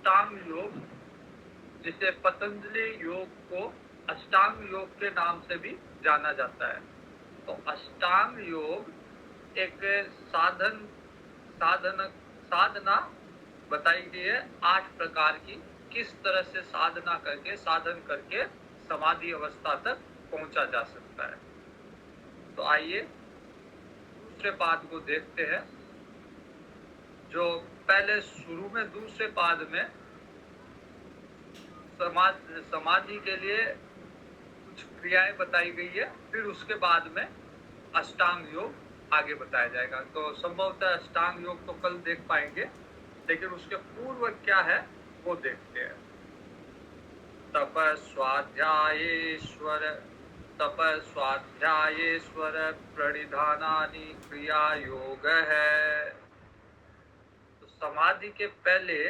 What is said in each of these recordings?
अष्टांग योग, जिसे पतंजलि योग को अष्टांग योग के नाम से भी जाना जाता है। तो अष्टांग योग एक साधन साधन साधना बताई गई है 8 प्रकार की, किस तरह से साधना करके साधन करके समाधि अवस्था तक पहुंचा जा सकता है। तो आइए दूसरे पाद को देखते हैं। जो पहले शुरू में दूसरे पाद में समाधि के लिए कुछ क्रियाएं बताई गई है, फिर उसके बाद में अष्टांग योग आगे बताया जाएगा। तो संभवतः अष्टांग योग तो कल देख पाएंगे, लेकिन उसके पूर्व क्या है वो देखते हैं। तप स्वाध्यायेश्वर प्रणिधानानि क्रिया योग है। तो समाधि के पहले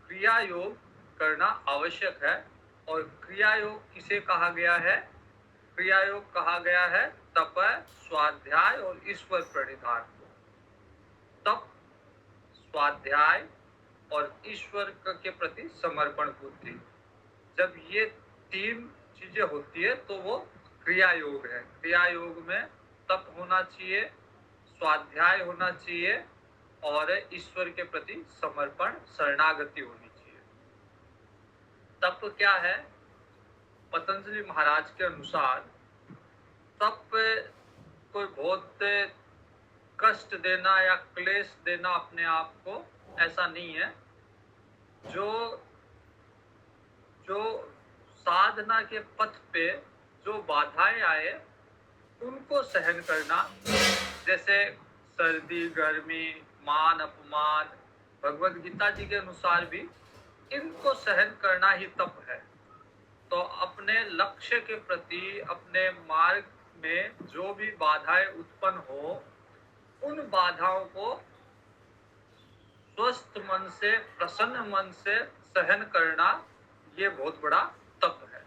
क्रिया योग करना आवश्यक है। और क्रिया योग किसे कहा गया है? क्रिया योग कहा गया है तप, स्वाध्याय और ईश्वर प्रणिधान को। तप, स्वाध्याय और ईश्वर के प्रति समर्पण बुद्धि, जब ये 3 चीजें होती है तो वो क्रिया योग है। क्रिया योग में तप होना चाहिए, स्वाध्याय होना चाहिए और ईश्वर के प्रति समर्पण, शरणागति होनी चाहिए। तप क्या है? पतंजलि महाराज के अनुसार तप कोई बहुत कष्ट देना या क्लेश देना अपने आप को, ऐसा नहीं है। जो साधना के पथ पे जो बाधाएं आए उनको सहन करना, जैसे सर्दी, गर्मी, मान अपमान, भगवद गीता जी के अनुसार भी इनको सहन करना ही तप है। तो अपने लक्ष्य के प्रति, अपने मार्ग में जो भी बाधाएं उत्पन्न हो, उन बाधाओं को स्वस्थ मन से, प्रसन्न मन से सहन करना, ये बहुत बड़ा तप है।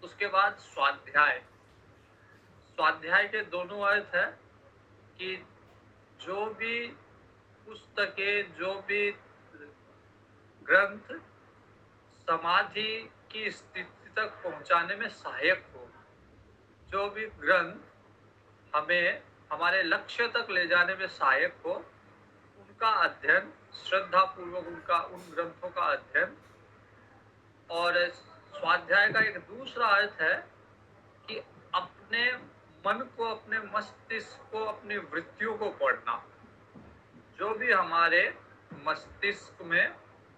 उसके बाद स्वाध्याय। स्वाध्याय के दोनों अर्थ है कि जो भी पुस्तकें, जो भी ग्रंथ समाधि की स्थिति तक पहुंचाने में सहायक हो, जो भी ग्रंथ हमें हमारे लक्ष्य तक ले जाने में सहायक हो, उनका अध्ययन, श्रद्धा पूर्वक उन ग्रंथों का अध्ययन। और स्वाध्याय का एक दूसरा अर्थ है कि अपने मन को, अपने मस्तिष्क को, अपनी वृत्तियों को पढ़ना। जो भी हमारे मस्तिष्क में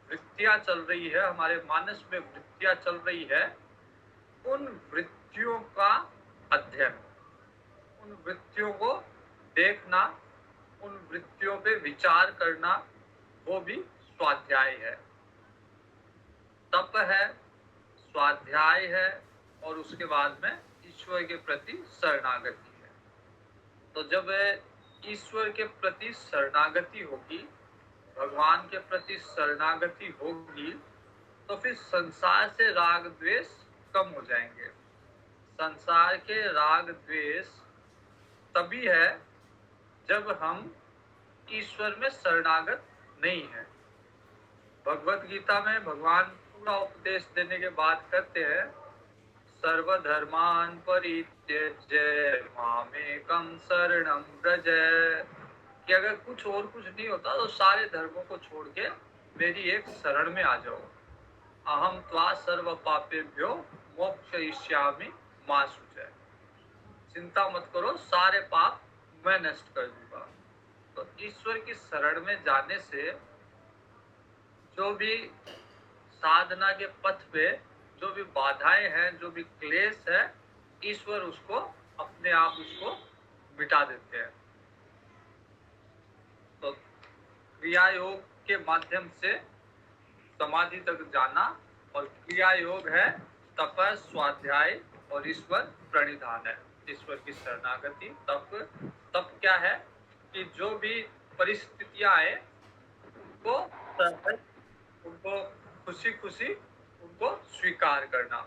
वृत्तियां चल रही है, हमारे मानस में वृत्तियां चल रही है, उन वृत्तियों का अध्ययन, उन वृत्तियों को देखना, उन वृत्तियों पे विचार करना, वो भी स्वाध्याय है। तप है, स्वाध्याय है और उसके बाद में ईश्वर के प्रति शरणागति है। तो जब ईश्वर के प्रति शरणागति होगी, भगवान के प्रति शरणागति होगी, तो फिर संसार से राग द्वेष कम हो जाएंगे। संसार के राग द्वेष तभी है जब हम ईश्वर में शरणागत नहीं है। भगवत गीता में भगवान पूरा उपदेश देने के बाद कहते हैं, सर्वधर्मान परित्यज्य मामेकं शरणं व्रज, कि अगर कुछ नहीं होता तो सारे धर्मों को छोड़ के मेरी एक शरण में आ जाओ। अहम त्वा सर्व पापेभ्यो मोक्षयिष्यामि मा शुचः, चिंता मत करो, सारे पाप मैं नष्ट कर दूंगा। तो ईश्वर की शरण में जाने से जो भी साधना के पथ पे जो भी बाधाएं हैं, जो भी क्लेश है, ईश्वर उसको अपने आप उसको मिटा देते हैं। तो क्रिया योग के माध्यम से समाधि तक जाना, और क्रिया योग है तप, स्वाध्याय और ईश्वर प्रणिधान है, ईश्वर की शरणागति। तप क्या है कि जो भी परिस्थितियां आए उनको खुशी खुशी उनको स्वीकार करना,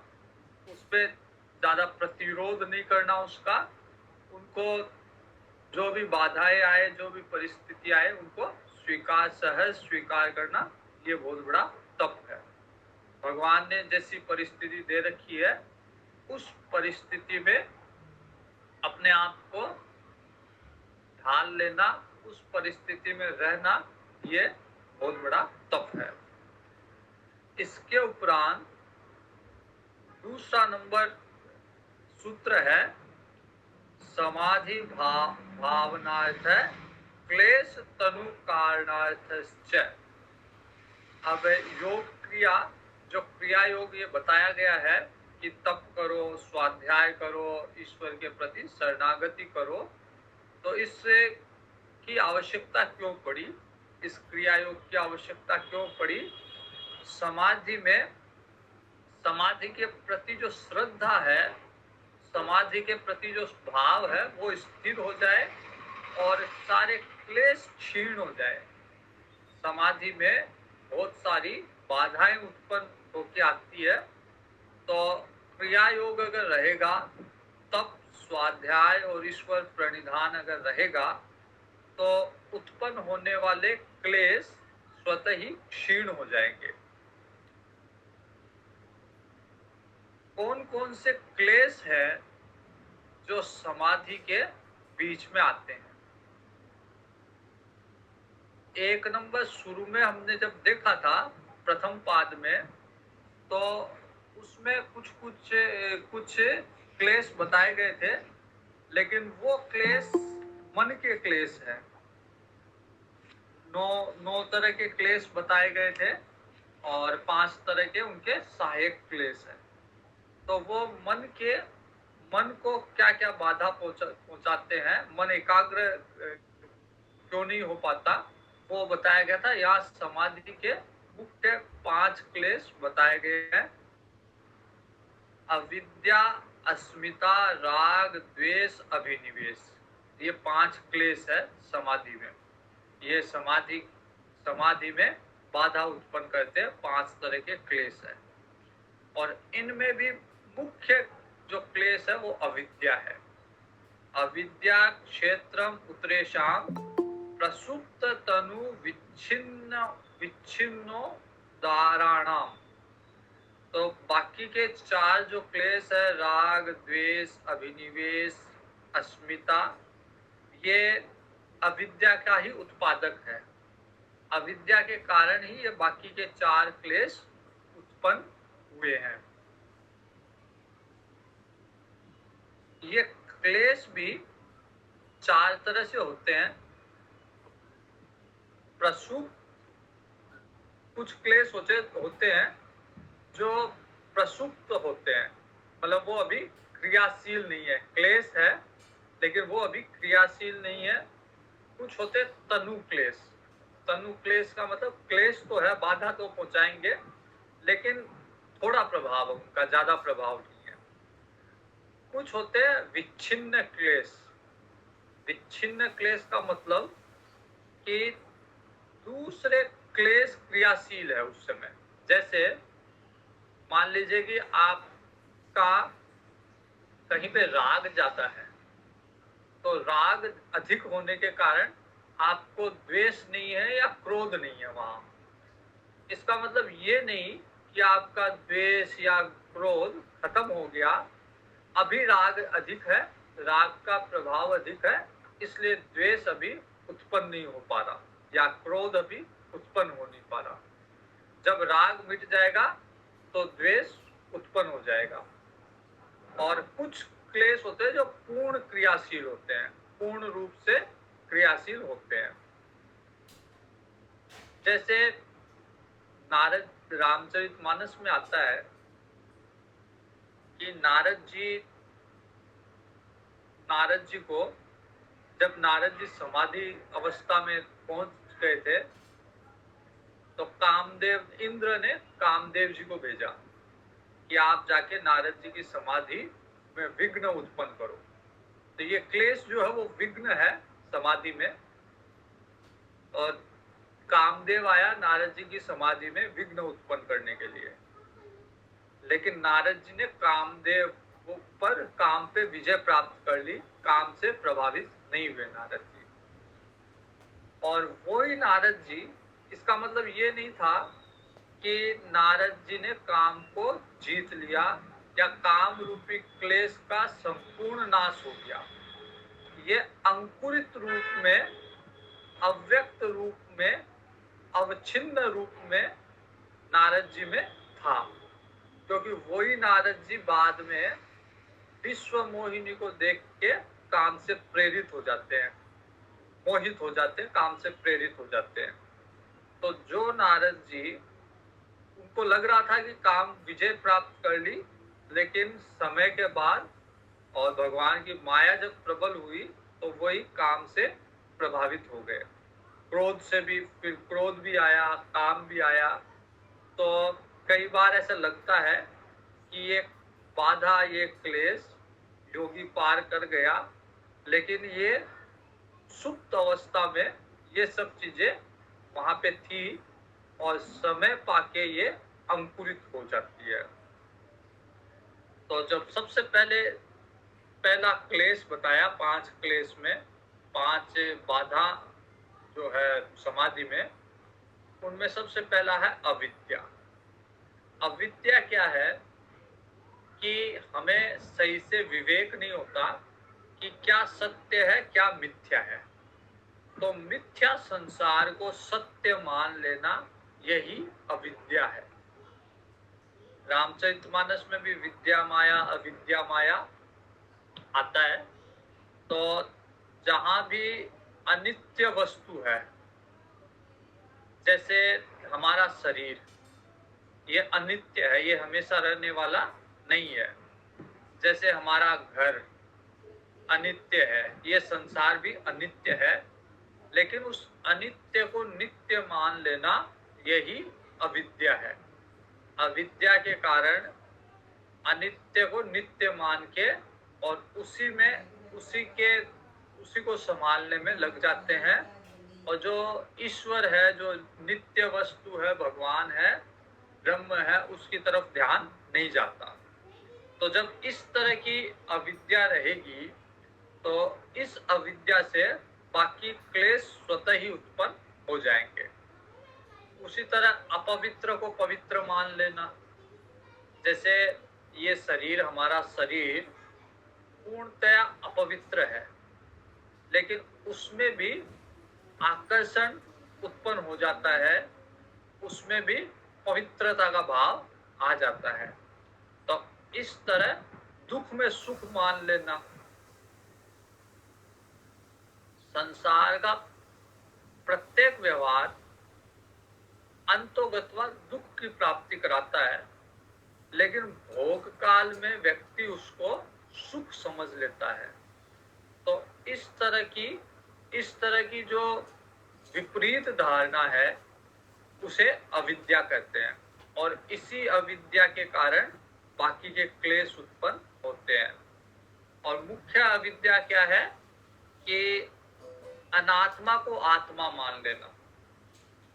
उस पर ज्यादा प्रतिरोध नहीं करना उसका। उनको जो भी बाधाएं आए, जो भी परिस्थिति आए, उनको सहज स्वीकार करना, ये बहुत बड़ा तप है। भगवान ने जैसी परिस्थिति दे रखी है उस परिस्थिति में अपने आप को ढाल लेना, उस परिस्थिति में रहना, ये बहुत बड़ा तप है। इसके उपरांत दूसरा नंबर सूत्र है समाधि भावनार्थ क्लेश तनु कारणार्थश्च। अब योग क्रिया, जो क्रिया योग ये बताया गया है कि तप करो, स्वाध्याय करो, ईश्वर के प्रति शरणागति करो, तो इससे की आवश्यकता क्यों पड़ी, इस क्रिया योग की आवश्यकता क्यों पड़ी? समाधि में समाधि के प्रति जो श्रद्धा है, समाधि के प्रति जो भाव है वो स्थिर हो जाए और सारे क्लेश क्षीण हो जाए। समाधि में बहुत सारी बाधाएं उत्पन्न होकर आती है, तो क्रिया योग अगर रहेगा, तप, स्वाध्याय और ईश्वर प्रणिधान अगर रहेगा, तो उत्पन्न होने वाले क्लेश स्वतः ही क्षीण हो जाएंगे। कौन कौन से क्लेश है जो समाधि के बीच में आते हैं? एक नंबर शुरू में हमने जब देखा था प्रथम पाद में, तो उसमें कुछ क्लेश बताए गए थे, लेकिन वो क्लेश मन के क्लेश है। 9 तरह के क्लेश बताए गए थे और 5 तरह के उनके सहायक क्लेश है। तो वो मन को क्या क्या बाधा पहुंचाते हैं, मन एकाग्र क्यों नहीं हो पाता, वो बताया गया था। यहाँ समाधि के मुख्य 5 क्लेश बताए गए हैं। अविद्या, अस्मिता, राग, द्वेष, अभिनिवेश, ये 5 क्लेश है समाधि में। ये समाधि में बाधा उत्पन्न करते हैं 5 तरह के क्लेश है। और इनमें भी मुख्य जो क्लेश है वो अविद्या है। अविद्या क्षेत्रम उत्रेशाम प्रसुप्त तनु विच्छिन्नो दाराणाम। तो बाकी के 4 जो क्लेश है, राग, द्वेष, अभिनिवेश, अस्मिता, ये अविद्या का ही उत्पादक है। अविद्या के कारण ही ये बाकी के 4 क्लेश उत्पन्न हुए हैं। ये क्लेश भी 4 तरह से होते हैं। प्रसुप्त, कुछ क्लेश होते हैं जो प्रसुप्त होते हैं, मतलब वो अभी क्रियाशील नहीं है। क्लेश है लेकिन वो अभी क्रियाशील नहीं है। कुछ होते तनु क्लेश। तनु क्लेश का मतलब क्लेश तो है, बाधा तो पहुंचाएंगे, लेकिन थोड़ा प्रभाव, उनका ज्यादा प्रभाव नहीं है। कुछ होते हैं विच्छिन्न क्लेश। विच्छिन्न क्लेश का मतलब कि दूसरे क्लेश क्रियाशील है उस समय। जैसे मान लीजिए कि आपका कहीं पे राग जाता है, तो राग अधिक होने के कारण आपको द्वेष नहीं है या क्रोध नहीं है वहां। इसका मतलब ये नहीं कि आपका द्वेष या क्रोध खत्म हो गया, अभी राग अधिक है, राग का प्रभाव अधिक है, इसलिए द्वेष अभी उत्पन्न नहीं हो पा रहा या क्रोध अभी उत्पन्न हो नहीं पा रहा। जब राग मिट जाएगा तो द्वेष उत्पन्न हो जाएगा। और कुछ क्लेश होते हैं जो पूर्ण क्रियाशील होते हैं, पूर्ण रूप से क्रियाशील होते हैं। जैसे नारद, रामचरितमानस में आता है कि नारद जी को, जब नारद जी समाधि अवस्था में पहुंच गए थे, तो कामदेव, इंद्र ने कामदेव जी को भेजा कि आप जाके नारद जी की समाधि में विघ्न उत्पन्न करो। तो ये क्लेश जो है वो विघ्न है समाधि में, और कामदेव आया नारद जी की समाधि में विघ्न उत्पन्न करने के लिए। लेकिन नारद जी ने कामदेव पर काम पे विजय प्राप्त कर ली, काम से प्रभावित नहीं हुए नारद जी। और वही नारद जी इसका मतलब ये नहीं था कि नारद जी ने काम को जीत लिया या काम रूपी क्लेश का संपूर्ण नाश हो गया। ये अंकुरित रूप में, अव्यक्त रूप में, अवच्छिन्न रूप में नारद जी में था, क्योंकि वही नारद जी बाद में विश्व मोहिनी को देख के काम से प्रेरित हो जाते हैं, मोहित हो जाते हैं, काम से प्रेरित हो जाते हैं। तो जो नारद जी, उनको लग रहा था कि काम विजय प्राप्त कर ली, लेकिन समय के बाद और भगवान की माया जब प्रबल हुई तो वही काम से प्रभावित हो गए। क्रोध से भी, फिर क्रोध भी आया, काम भी आया। तो कई बार ऐसा लगता है कि ये बाधा, ये क्लेश योगी पार कर गया, लेकिन ये सुप्त अवस्था में ये सब चीजें वहां पे थी और समय पाके ये अंकुरित हो जाती है। तो जब सबसे पहला क्लेश बताया, 5 क्लेश में 5 बाधा जो है समाधि में, उनमें सबसे पहला है अविद्या। अविद्या क्या है कि हमें सही से विवेक नहीं होता कि क्या सत्य है, क्या मिथ्या है। तो मिथ्या संसार को सत्य मान लेना, यही अविद्या है। रामचरितमानस में भी विद्या माया, अविद्या माया आता है। तो जहां भी अनित्य वस्तु है, जैसे हमारा शरीर, ये अनित्य है, ये हमेशा रहने वाला नहीं है। जैसे हमारा घर अनित्य है, ये संसार भी अनित्य है, लेकिन उस अनित्य को नित्य मान लेना, यही अविद्या है। अविद्या के कारण अनित्य को नित्य मान के और उसी को संभालने में लग जाते हैं, और जो ईश्वर है, जो नित्य वस्तु है, भगवान है, ब्रह्म है, उसकी तरफ ध्यान नहीं जाता। तो जब इस तरह की अविद्या रहेगी तो इस अविद्या से बाकी क्लेश स्वतः ही उत्पन्न हो जाएंगे। उसी तरह अपवित्र को पवित्र मान लेना, जैसे ये शरीर, हमारा शरीर पूर्णतया अपवित्र है, लेकिन उसमें भी आकर्षण उत्पन्न हो जाता है, उसमें भी पवित्रता का भाव आ जाता है। तो इस तरह दुख में सुख मान लेना, संसार का प्रत्येक व्यवहार अंतोगत्वा दुख की प्राप्ति कराता है, लेकिन भोग काल में व्यक्ति उसको सुख समझ लेता है। तो इस तरह की जो विपरीत धारणा है, उसे अविद्या कहते हैं, और इसी अविद्या के कारण बाकी के क्लेश उत्पन्न होते हैं। और मुख्य अविद्या क्या है कि अनात्मा को आत्मा मान लेना।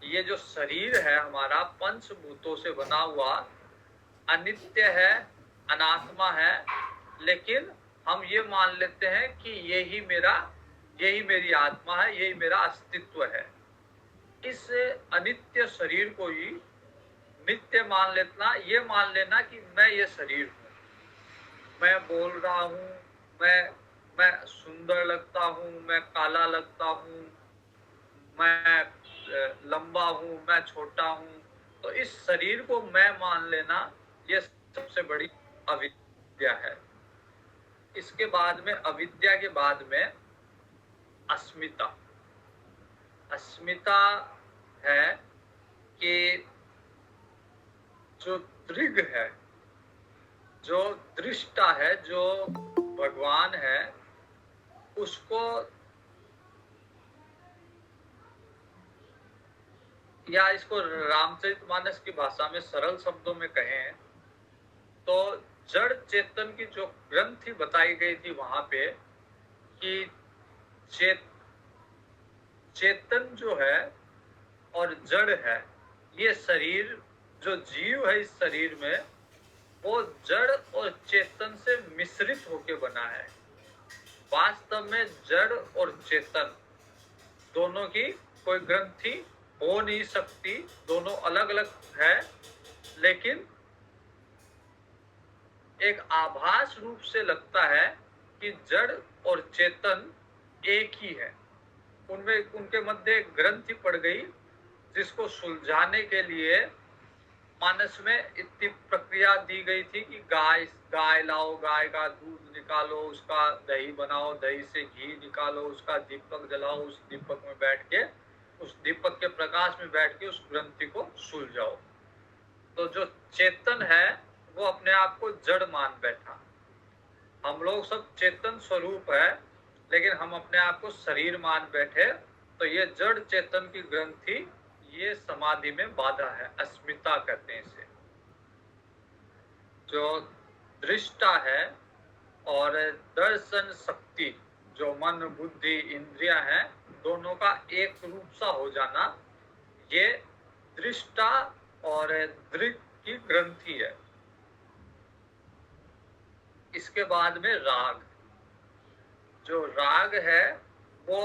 ये जो शरीर है हमारा, पंचभूतों से बना हुआ, अनित्य है, अनात्मा है, लेकिन हम ये मान लेते हैं कि यही मेरी आत्मा है, यही मेरा अस्तित्व है। इस अनित्य शरीर को ही नित्य मान लेना, ये मान लेना कि मैं ये शरीर हूँ, मैं बोल रहा हूँ, मैं सुंदर लगता हूँ, मैं काला लगता हूँ, मैं लंबा हूँ, मैं छोटा हूँ। तो इस शरीर को मैं मान लेना, ये सबसे बड़ी अविद्या है। इसके बाद में, अविद्या के बाद में अस्मिता। अस्मिता है कि जो दृग है, जो दृष्टा है, जो भगवान है, उसको, या इसको रामचरितमानस की भाषा में सरल शब्दों में कहें तो जड़ चेतन की जो ग्रंथि बताई गई थी वहां पे, कि चेतन जो है और जड़ है, ये शरीर, जो जीव है इस शरीर में, वो जड़ और चेतन से मिश्रित होके बना है। वास्तव में जड़ और चेतन दोनों की कोई ग्रंथि हो नहीं सकती, दोनों अलग अलग है, लेकिन एक आभास रूप से लगता है कि जड़ और चेतन एक ही है। उनमें उनके मध्य एक ग्रंथि पड़ गई, जिसको सुलझाने के लिए मानस में इतनी प्रक्रिया दी गई थी कि गाय गाय लाओ, गाय का दूध निकालो, उसका दही बनाओ, दही से घी निकालो, उसका दीपक जलाओ, उस दीपक में बैठ के, उस दीपक के प्रकाश में बैठ के उस ग्रंथि को सुलझाओ। तो जो चेतन है वो अपने आप को जड़ मान बैठा। हम लोग सब चेतन स्वरूप है, लेकिन हम अपने आप को शरीर मान बैठे। तो ये जड़ चेतन की ग्रंथि, ये समाधि में बाधा है, अस्मिता कहते हैं इसे। जो दृष्टा है और दर्शन शक्ति, जो मन बुद्धि इंद्रियां हैं, दोनों का एक रूप सा हो जाना, ये दृष्टा और दृक की ग्रंथि है। इसके बाद में राग, जो राग है वो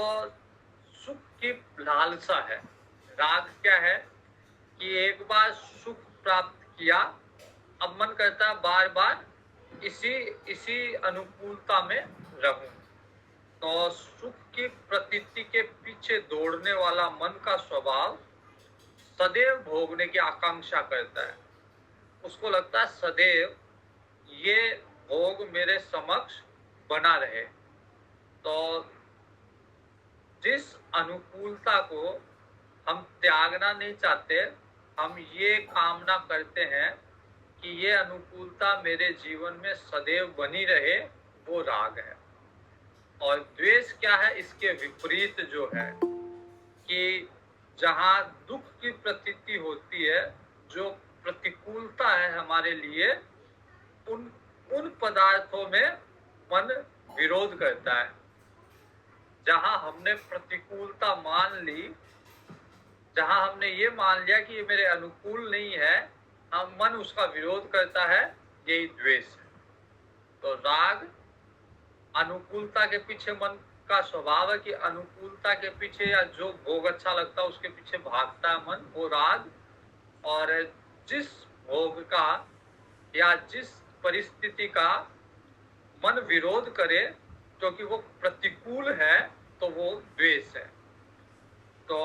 सुख की लालसा है। राग क्या है कि एक बार सुख प्राप्त किया, अब मन करता है बार बार इसी इसी अनुकूलता में रहूं। तो सुख की प्रतीति के पीछे दौड़ने वाला मन का स्वभाव सदैव भोगने की आकांक्षा करता है। उसको लगता है सदैव ये भोग मेरे समक्ष बना रहे। तो जिस अनुकूलता को हम त्यागना नहीं चाहते, हम ये कामना करते हैं कि ये अनुकूलता मेरे जीवन में सदैव बनी रहे, वो राग है। और द्वेष क्या है, इसके विपरीत जो है कि जहां दुख की प्रतीति होती है, जो प्रतिकूलता है हमारे लिए, उन उन पदार्थों में मन विरोध करता है। जहां हमने प्रतिकूलता मान ली, जहां हमने ये मान लिया कि ये मेरे अनुकूल नहीं है, हम मन उसका विरोध करता है, यही द्वेष है। तो राग अनुकूलता के पीछे मन का स्वभाव है कि अनुकूलता के पीछे या जो भोग अच्छा लगता है उसके पीछे भागता है मन, वो राग। और जिस भोग का या जिस परिस्थिति का मन विरोध करे क्योंकि वो प्रतिकूल है, तो वो द्वेष है। तो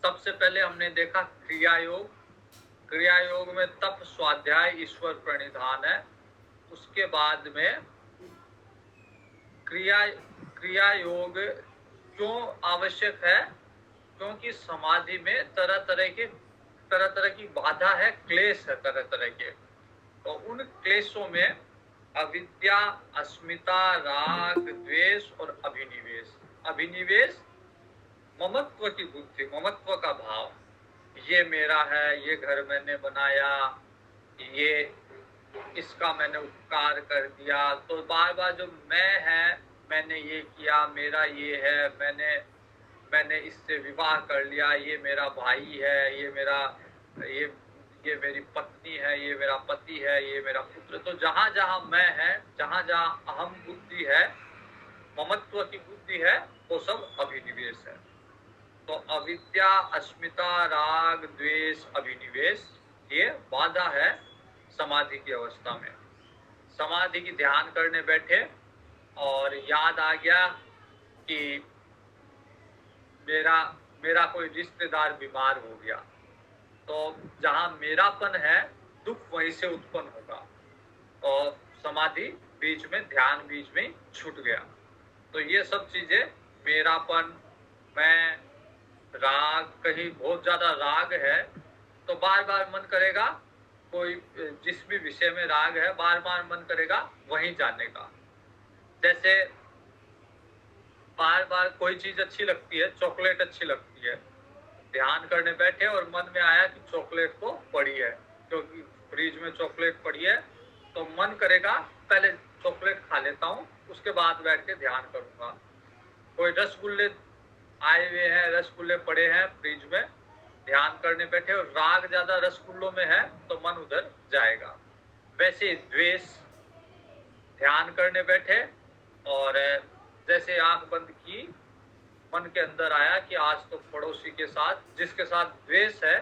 सबसे पहले हमने देखा क्रिया योग। क्रिया योग में तप, स्वाध्याय, ईश्वर प्रणिधान है। उसके बाद में क्रिया योग क्यों आवश्यक है, क्योंकि समाधि में तरह तरह की बाधा है, क्लेश है तरह तरह के। तो उन क्लेशों में अविद्या, अस्मिता, राग, द्वेष और अभिनिवेश। अभिनिवेश ममत्व की बुद्धि, ममत्व का भाव, ये मेरा है, ये घर मैंने बनाया, ये इसका मैंने उपकार कर दिया। तो बार बार जो मैं है, मैंने ये किया, मेरा ये है, मैंने इससे विवाह कर लिया, ये मेरा भाई है, ये मेरी पत्नी है, ये मेरा पति है, ये मेरा पुत्र। तो जहां जहां मैं है, जहां जहां अहम बुद्धि है, ममत्व की बुद्धि है, वो सब अभिनिवेश है। तो अविद्या, अस्मिता, राग, द्वेष, अभिनिवेश, ये बाधा है समाधि की अवस्था में। समाधि की ध्यान करने बैठे और याद आ गया कि मेरा कोई रिश्तेदार बीमार हो गया, तो जहां मेरापन है, दुख वहीं से उत्पन्न होगा। और समाधि बीच में, ध्यान बीच में छूट गया। तो ये सब चीजें, मेरापन, मैं, राग, कहीं बहुत ज्यादा राग है तो बार बार मन करेगा, कोई जिस भी विषय में राग है, बार बार मन करेगा वहीं जाने का। जैसे बार बार कोई चीज अच्छी लगती है, चॉकलेट अच्छी लगती है, ध्यान करने बैठे और मन में आया कि चॉकलेट तो पड़ी है, क्योंकि फ्रिज में चॉकलेट पड़ी है, तो मन करेगा पहले चॉकलेट खा लेता हूँ, उसके बाद बैठ के ध्यान करूंगा। कोई रसगुल्ले आए हुए हैं, रसगुल्ले पड़े हैं फ्रिज में, ध्यान करने बैठे और राग ज्यादा रसगुल्लों में है, तो मन उधर जाएगा। वैसे द्वेष, ध्यान करने बैठे और जैसे आंख बंद की मन के अंदर आया कि आज तो पड़ोसी के साथ, जिसके साथ द्वेष है,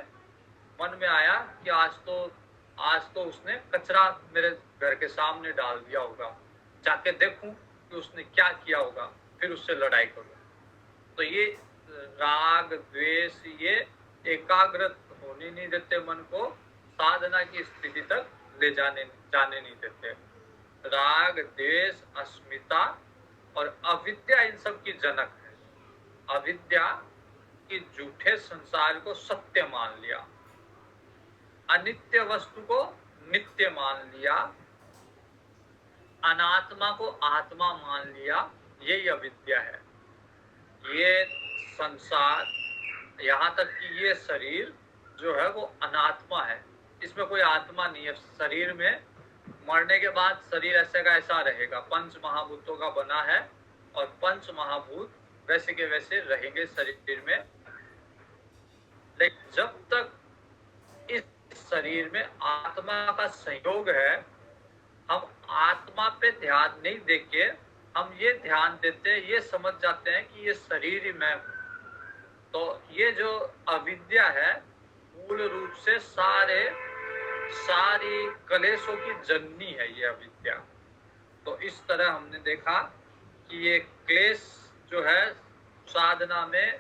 मन में आया कि आज तो उसने कचरा मेरे घर के सामने डाल दिया होगा, जाके देखूं कि उसने क्या किया होगा, फिर उससे लड़ाई करूं। तो ये राग द्वेष ये एकाग्र होने नहीं देते, मन को साधना की स्थिति तक ले जाने नहीं देते। राग द्वेष अस्मिता और अविद्या इन सब की जनक है। अविद्या की झूठे संसार को सत्य मान लिया, अनित्य वस्तु को नित्य मान लिया, अनात्मा को आत्मा मान लिया, यही अविद्या है। ये संसार, यहाँ तक कि ये शरीर जो है वो अनात्मा है, इसमें कोई आत्मा नहीं है। शरीर में मरने के बाद शरीर ऐसे का ऐसा रहेगा, पंच महाभूतों का बना है और पंच महाभूत वैसे के वैसे रहेंगे शरीर में। लेकिन जब तक इस शरीर में आत्मा का संयोग है, हम आत्मा पे ध्यान नहीं देके हम ये ध्यान देते हैं, ये समझ जाते हैं कि ये शरीर ही मैं हूँ। तो ये जो अविद्या है मूल रूप से सारी कलेशों की जननी है ये अविद्या। तो इस तरह हमने देखा कि ये क्लेश जो है साधना में,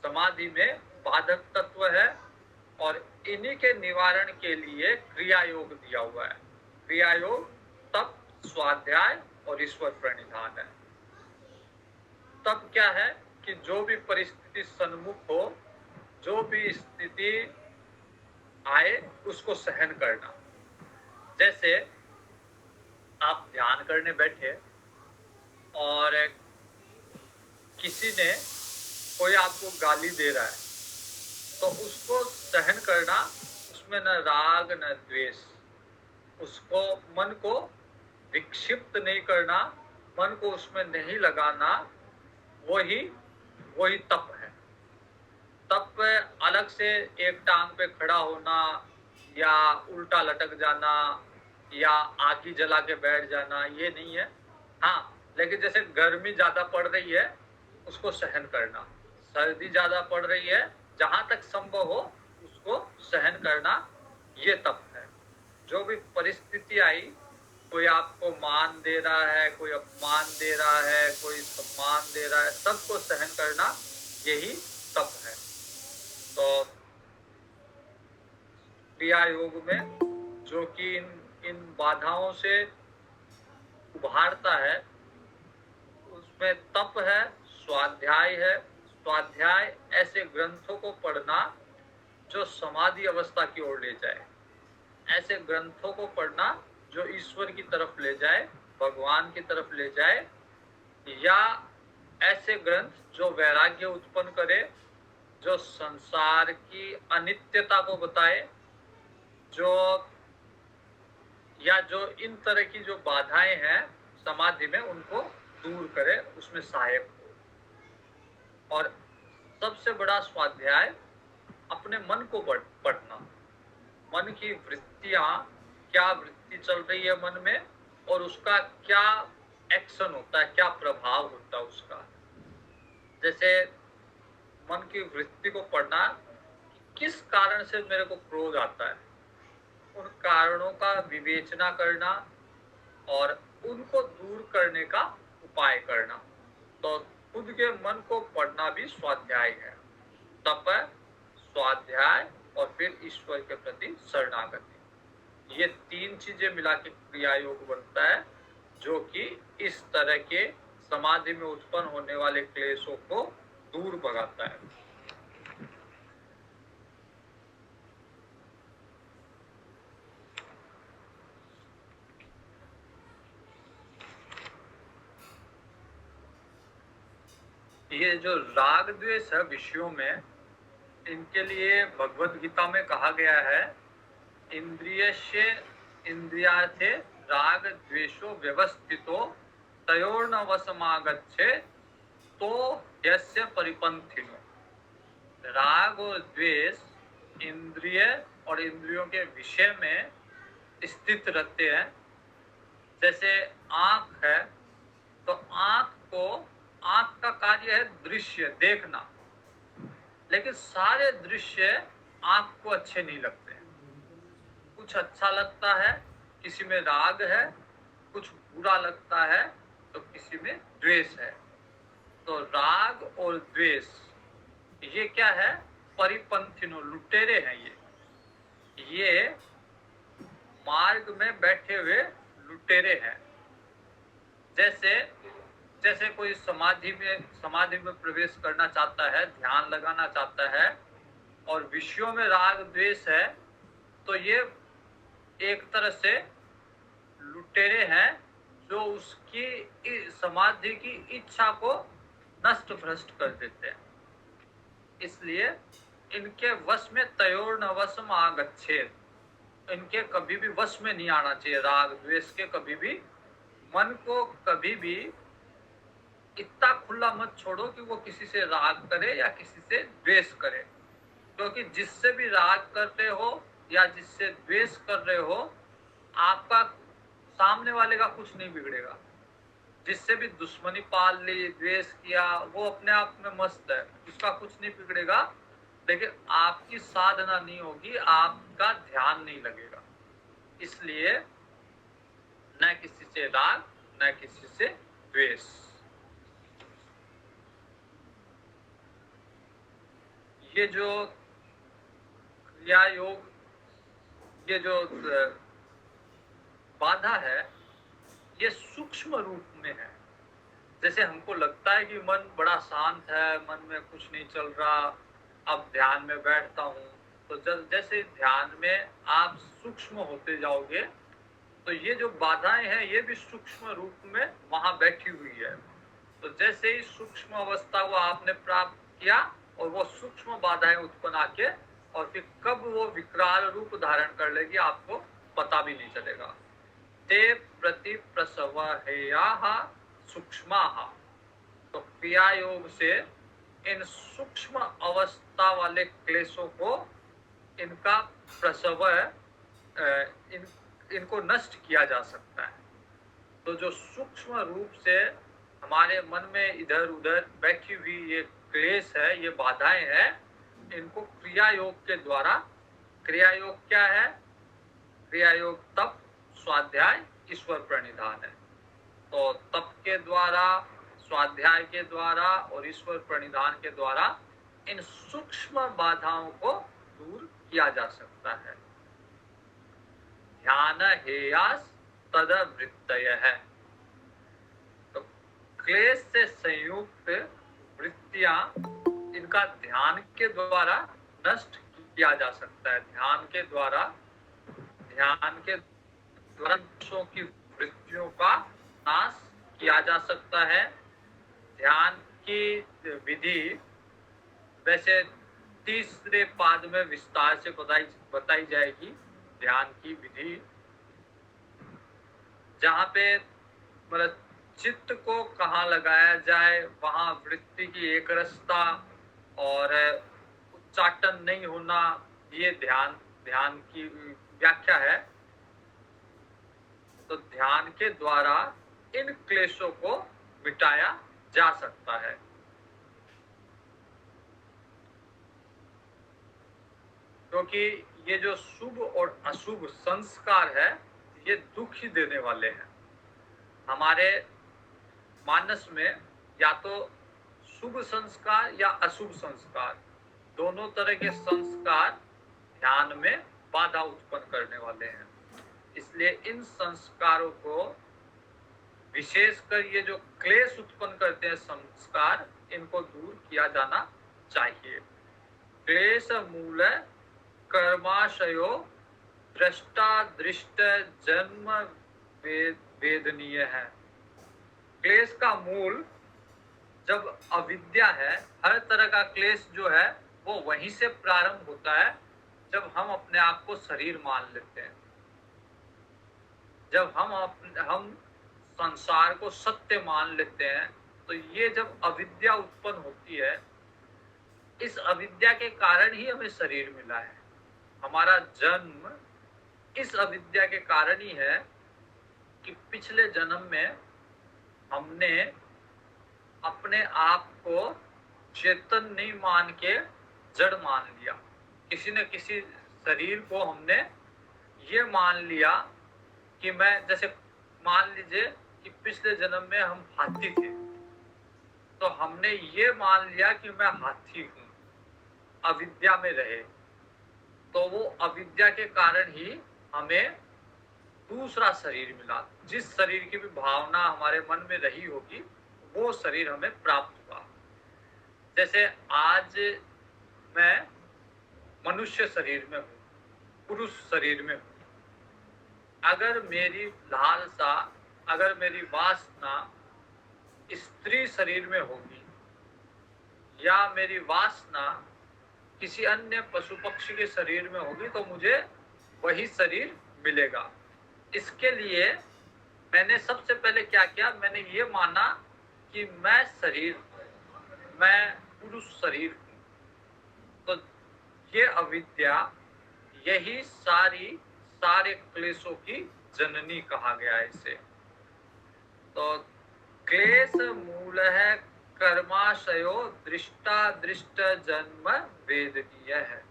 समाधि में बाधक तत्व है और इन्हीं के निवारण के लिए क्रिया योग दिया हुआ है। क्रिया योग तप, स्वाध्याय और ईश्वर प्रणिधान है। तब क्या है कि जो भी परिस्थिति सन्मुख हो, जो भी स्थिति आए उसको सहन करना। जैसे आप ध्यान करने बैठे और किसी ने कोई आपको गाली दे रहा है, तो उसको सहन करना, उसमें न राग न द्वेष, उसको मन को विक्षिप्त नहीं करना, मन को उसमें नहीं लगाना, वही तप है। तप अलग से एक टांग पे खड़ा होना या उल्टा लटक जाना या आग जला के बैठ जाना, ये नहीं है। हाँ, लेकिन जैसे गर्मी ज्यादा पड़ रही है उसको सहन करना, सर्दी ज्यादा पड़ रही है, जहां तक संभव हो उसको सहन करना, ये तप है। जो भी परिस्थिति आई, कोई आपको मान दे रहा है, कोई अपमान दे रहा है, कोई सम्मान दे रहा है, सबको सहन करना, यही तप है। तो क्रिया योग में जो कि इन बाधाओं से उभारता है, उसमें तप है, स्वाध्याय है। स्वाध्याय ऐसे ग्रंथों को पढ़ना जो समाधि अवस्था की ओर ले जाए, ऐसे ग्रंथों को पढ़ना जो ईश्वर की तरफ ले जाए, भगवान की तरफ ले जाए, या ऐसे ग्रंथ जो वैराग्य उत्पन्न करे, जो संसार की अनित्यता को बताए, जो इन तरह की जो बाधाएं हैं समाधि में उनको दूर करे, उसमें सहायक हो। और सबसे बड़ा स्वाध्याय अपने मन को पढ़ना, मन की वृत्तियां, क्या वृत्ति चल रही है मन में और उसका क्या एक्शन होता है, क्या प्रभाव होता है उसका। जैसे मन की वृत्ति को पढ़ना, किस कारण से मेरे को क्रोध आता है, उन कारणों का विवेचना करना और उनको दूर करने का उपाय करना। तो खुद के मन को पढ़ना भी स्वाध्याय है। तप, स्वाध्याय और फिर ईश्वर के प्रति शरणागति, ये तीन चीजें मिला के क्रिया योग बनता है, जो कि इस तरह के समाधि में उत्पन्न होने वाले क्लेशों को दूर भगाता है। ये जो राग द्वेष है विषयों में, इनके लिए भगवत गीता में कहा गया है, इंद्रियस्य इंद्रियार्थे राग द्वेषो व्यवस्थितो तयोर्न वशमागच्छे तो यस्य परिपंथिनो। राग और द्वेष इंद्रिय और इंद्रियों के विषय में स्थित रहते हैं। जैसे आंख है, तो आंख को आंख का कार्य है दृश्य, देखना, लेकिन सारे दृश्य आंख को अच्छे नहीं लगते हैं। कुछ अच्छा लगता है, किसी में राग है, कुछ बुरा लगता है, तो किसी में द्वेष है। तो राग और द्वेष ये क्या है? परिपंथिनो, लुटेरे हैं ये मार्ग में बैठे हुए लुटेरे हैं। जैसे जैसे कोई समाधि में प्रवेश करना चाहता है, ध्यान लगाना चाहता है, और विषयों में राग द्वेष है, तो ये एक तरह से लुटेरे हैं जो उसकी समाधि की इच्छा को नष्ट भ्रष्ट कर देते हैं। इसलिए इनके वश में तयोर्न वशम आगच्छेत, इनके कभी भी वश में नहीं आना चाहिए राग द्वेष के। कभी भी मन को कभी भी इतना खुला मत छोड़ो कि वो किसी से राग करे या किसी से द्वेष करे, क्योंकि जिससे भी राग करते हो या जिससे द्वेष कर रहे हो, आपका सामने वाले का कुछ नहीं बिगड़ेगा। जिससे भी दुश्मनी पाल ली, द्वेष किया, वो अपने आप में मस्त है, उसका कुछ नहीं बिगड़ेगा, लेकिन आपकी साधना नहीं होगी, आपका ध्यान नहीं लगेगा। इसलिए न किसी से राग, न किसी से द्वेष। ये जो क्रिया योग, ये जो बाधा है, ये सूक्ष्म रूप में है। जैसे हमको लगता है कि मन बड़ा शांत है, मन में कुछ नहीं चल रहा, अब ध्यान में बैठता हूँ, तो जैसे ध्यान में आप सूक्ष्म होते जाओगे, तो ये जो बाधाएं हैं ये भी सूक्ष्म रूप में वहां बैठी हुई है। तो जैसे ही सूक्ष्म अवस्था को आपने प्राप्त किया, और वो सूक्ष्म बाधाएं उत्पन्न आके और फिर कब वो विकराल रूप धारण कर लेगी आपको पता भी नहीं चलेगा। ते प्रति प्रसव हेयाः सूक्ष्माः। तो क्रिया योग से इन सूक्ष्म अवस्था वाले क्लेशों को, इनका प्रसव, इनको नष्ट किया जा सकता है। तो जो सूक्ष्म रूप से हमारे मन में इधर उधर बैठी हुई ये क्लेश है, ये बाधाएं हैं, इनको क्रिया योग के द्वारा, क्रिया योग क्या है? क्रिया योग तप, स्वाध्याय, ईश्वर प्रणिधान है। तो तप के द्वारा, स्वाध्याय के द्वारा और ईश्वर प्रणिधान के द्वारा इन सूक्ष्म बाधाओं को दूर किया जा सकता है। ध्यान हेयास तद वृत्तय है। तो क्लेश से संयुक्त वृत्तियां, इनका ध्यान के द्वारा नष्ट किया जा सकता है। ध्यान के द्वारा की वृत्तियों का नाश किया जा सकता है। ध्यान की विधि वैसे तीसरे पाद में विस्तार से बताई जाएगी। ध्यान की विधि जहाँ पे मतलब चित्त को कहाँ लगाया जाए, वहां वृत्ति की एक रसता और उच्चाटन नहीं होना, ये ध्यान की व्याख्या है। तो ध्यान के द्वारा इन क्लेशों को मिटाया जा सकता है। क्योंकि ये जो शुभ और अशुभ संस्कार है, ये दुख ही देने वाले हैं। हमारे मानस में या तो शुभ संस्कार या अशुभ संस्कार, दोनों तरह के संस्कार ध्यान में बाधा उत्पन्न करने वाले हैं। इसलिए इन संस्कारों को, विशेषकर ये जो क्लेश उत्पन्न करते हैं संस्कार, इनको दूर किया जाना चाहिए। क्लेश मूल कर्माशयो दृष्टा दृष्ट जन्म वेदनीय है। क्लेश का मूल जब अविद्या है, हर तरह का क्लेश जो है वो वहीं से प्रारंभ होता है, जब हम अपने आप को शरीर मान लेते हैं, जब हम संसार को सत्य मान लेते हैं। तो ये जब अविद्या उत्पन्न होती है, इस अविद्या के कारण ही हमें शरीर मिला है। हमारा जन्म इस अविद्या के कारण ही है कि पिछले जन्म में हमने अपने आप को चेतन नहीं मान के जड़ मान लिया। किसी न किसी शरीर को हमने ये मान लिया कि मैं, जैसे मान लीजिए कि पिछले जन्म में हम हाथी थे, तो हमने ये मान लिया कि मैं हाथी हूँ, अविद्या में रहे। तो वो अविद्या के कारण ही हमें दूसरा शरीर मिला। जिस शरीर की भी भावना हमारे मन में रही होगी वो शरीर हमें प्राप्त हुआ। जैसे आज मैं मनुष्य शरीर में हूँ, पुरुष शरीर में हूँ। अगर मेरी लालसा, अगर मेरी वासना स्त्री शरीर में होगी या मेरी वासना किसी अन्य पशु पक्षी के शरीर में होगी तो मुझे वही शरीर मिलेगा। इसके लिए मैंने सबसे पहले क्या किया, मैंने ये माना कि मैं शरीर, मैं पुरुष शरीर हूँ। तो ये अविद्या, यही सारे क्लेशों की जननी कहा गया है इसे। तो क्लेश मूल है कर्माशयो दृष्टा दृष्ट जन्म वेदनीय है।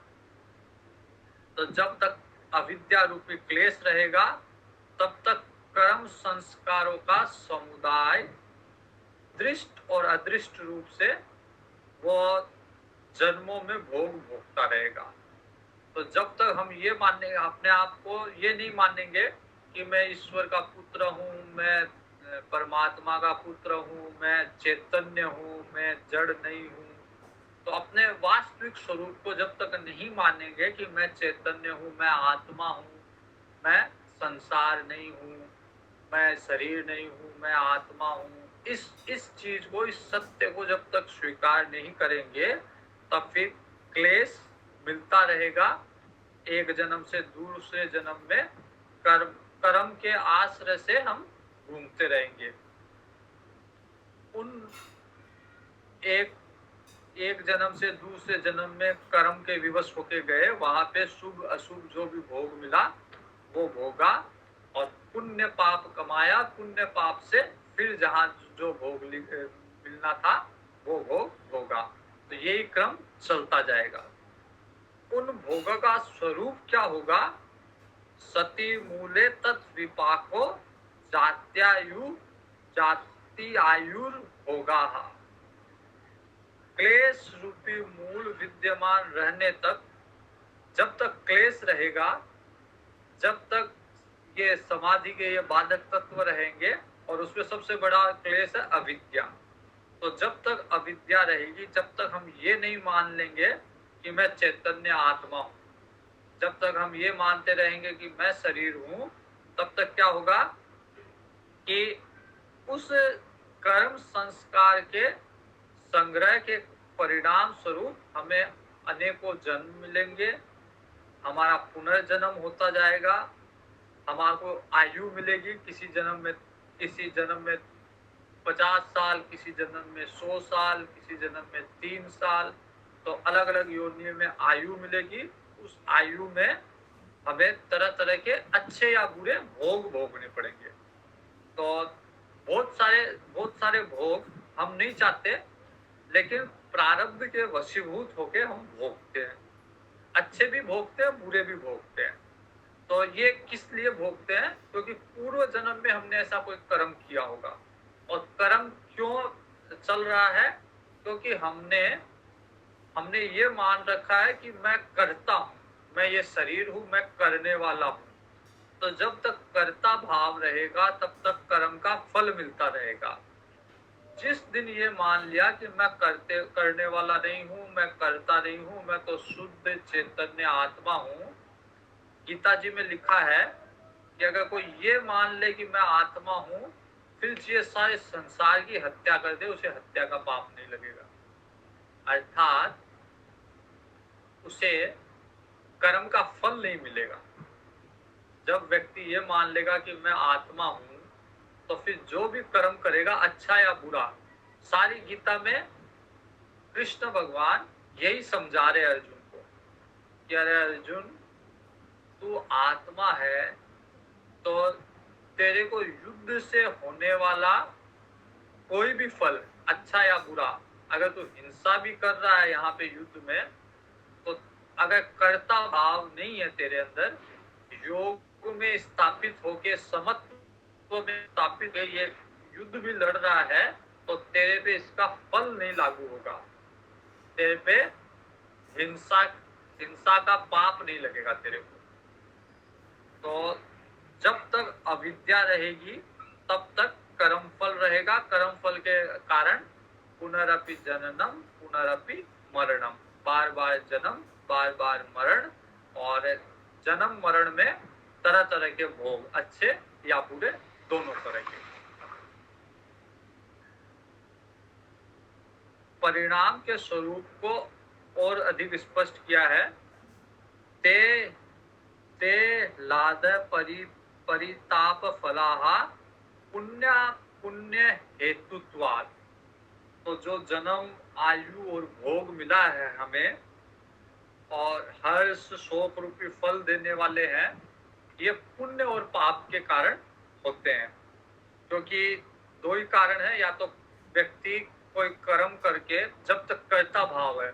तो जब तक अविद्या रूपी क्लेश रहेगा तब तक कर्म संस्कारों का समुदाय दृष्ट और अदृष्ट रूप से वो जन्मों में भोग भोगता रहेगा। तो जब तक हम ये मानेंगे, अपने आप को ये नहीं मानेंगे कि मैं ईश्वर का पुत्र हूँ, मैं परमात्मा का पुत्र हूँ, मैं चैतन्य हूँ, मैं जड़ नहीं हूँ, तो अपने वास्तविक स्वरूप को जब तक नहीं मानेंगे कि मैं चैतन्य हूँ, मैं आत्मा हूँ, मैं संसार नहीं हूँ, मैं शरीर नहीं हूँ, मैं आत्मा हूँ, इस चीज को, इस सत्य को जब तक स्वीकार नहीं करेंगे तब फिर क्लेश मिलता रहेगा। एक जन्म से दूसरे जन्म में कर्म के आश्रय से हम घूमते रहेंगे। उन एक जन्म से दूसरे जन्म में कर्म के विवश होके गए, वहां पे शुभ अशुभ जो भी भोग मिला वो भोगा, और पुण्य पाप कमाया, पुण्य पाप से फिर जहां जो भोग मिलना था वो भोग भोगा। तो यही क्रम चलता जाएगा। उन भोग का स्वरूप क्या होगा? सती मूले तत्विपाको जाति आयुर भोगा। क्लेश रूपी मूल विद्यमान रहने तक, जब तक क्लेश रहेगा, जब तक ये समाधि के ये बाधक तत्व रहेंगे, और उसमें सबसे बड़ा क्लेश है अविद्या। तो जब तक अविद्या रहेगी, जब तक हम ये नहीं मान लेंगे कि मैं चैतन्य आत्मा हूँ, जब तक हम ये मानते रहेंगे कि मैं शरीर हूँ, तब तक क्या होगा कि उस कर्म संस्कार के संग्रह के परिणाम स्वरूप हमें अनेकों जन्म मिलेंगे, हमारा पुनर्जन्म होता जाएगा, हमारे को आयु मिलेगी, किसी जन्म में 50 साल, किसी जन्म में 100 साल, किसी जन्म में 3 साल, तो अलग अलग योनियों में आयु मिलेगी। उस आयु में हमें तरह तरह के अच्छे या बुरे भोग भोगने पड़ेंगे। तो बहुत सारे भोग हम नहीं चाहते, लेकिन प्रारब्ध के वशीभूत होके हम भोगते हैं। अच्छे भी भोगते हैं, बुरे भी भोगते हैं। तो ये किस लिए भोगते हैं? क्योंकि पूर्व जन्म में हमने ऐसा कोई कर्म किया होगा। और कर्म क्यों चल रहा है? क्योंकि हमने ये मान रखा है कि मैं करता हूँ, मैं ये शरीर हूँ, मैं करने वाला हूँ। तो जब तक कर्ता भाव रहेगा तब तक कर्म का फल मिलता रहेगा। जिस दिन ये मान लिया कि मैं करने वाला नहीं हूँ, मैं करता नहीं हूँ, मैं तो शुद्ध चैतन्य आत्मा हूँ, गीता जी में लिखा है कि अगर कोई ये मान ले कि मैं आत्मा हूँ, फिर ये सारे संसार की हत्या कर दे, उसे हत्या का पाप नहीं लगेगा। अर्थात उसे कर्म का फल नहीं मिलेगा। जब व्यक्ति ये मान लेगा कि मैं आत्मा हूँ, तो फिर जो भी कर्म करेगा, अच्छा या बुरा, सारी गीता में कृष्ण भगवान यही समझा रहे अर्जुन को कि अरे अर्जुन, तू आत्मा है, तो तेरे को युद्ध से होने वाला कोई भी फल, अच्छा या बुरा, अगर तू हिंसा भी कर रहा है यहाँ पे युद्ध में, तो अगर कर्ता भाव नहीं है तेरे अंदर, योग में स्थापित होके समत्व में स्थापित है, ये युद्ध भी लड़ रहा है, तो तेरे पे इसका फल नहीं लागू होगा, तेरे पे हिंसा हिंसा का पाप नहीं लगेगा तेरे को। तो जब तक अविद्या रहेगी तब तक कर्मफल रहेगा, कर्मफल के कारण पुनरपि जननम पुनरपि मरणम, बार बार जन्म बार बार मरण, और जन्म मरण में तरह तरह के भोग, अच्छे या बुरे दोनों तरह के। परिणाम के स्वरूप को और अधिक स्पष्ट किया है, ते ते लाद परिताप फलाहा पुण्य पुण्य हेतुत्वात्। तो जो जन्म, आयु और भोग मिला है हमें, और हर्ष शोक रूपी फल देने वाले हैं, ये पुण्य और पाप के कारण होते हैं। क्योंकि दो ही कारण है, या तो व्यक्ति कोई कर्म करके, जब तक कर्ता भाव है,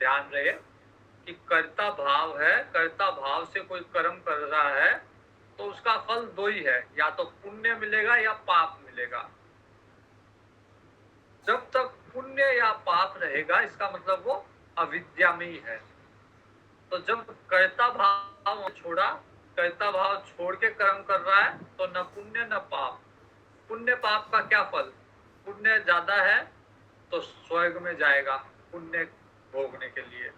ध्यान रहे कि कर्ता भाव है, कर्ता भाव से कोई कर्म कर रहा है, तो उसका फल दो ही है, या तो पुण्य मिलेगा या पाप मिलेगा। जब तक पुण्य या पाप रहेगा, इसका मतलब वो अविद्या में ही है। तो जब कर्ता भाव छोड़ा, कर्ता भाव छोड़ के कर्म कर रहा है, तो न पुण्य न पाप। पुण्य पाप का क्या फल? पुण्य ज्यादा है तो स्वर्ग में जाएगा पुण्य भोगने के लिए,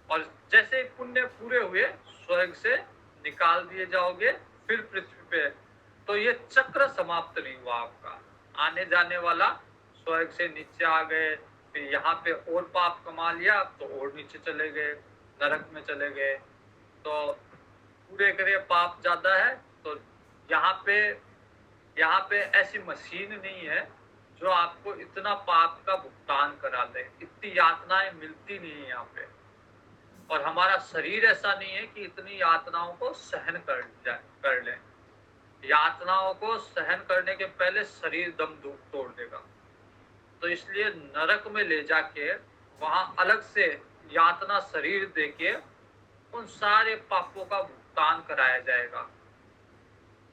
और जैसे ही पुण्य पूरे हुए स्वर्ग से निकाल दिए जाओगे फिर पृथ्वी पे। तो ये चक्र समाप्त नहीं हुआ आपका, आने जाने वाला, स्वर्ग से नीचे आ गए, फिर यहाँ पे और पाप कमा लिया तो और नीचे चले गए, नरक में चले गए। तो पूरे करे पाप ज्यादा है, तो यहाँ पे ऐसी मशीन नहीं है जो आपको इतना पाप का भुगतान करा दे, इतनी यातनाएं मिलती नहीं है यहाँ पे। और हमारा शरीर ऐसा नहीं है कि इतनी यातनाओं को सहन कर लें। यातनाओं को सहन करने के पहले शरीर दम तोड़ देगा। तो इसलिए नरक में ले जाके वहां अलग से यातना शरीर देके उन सारे पापों का भुगतान कराया जाएगा,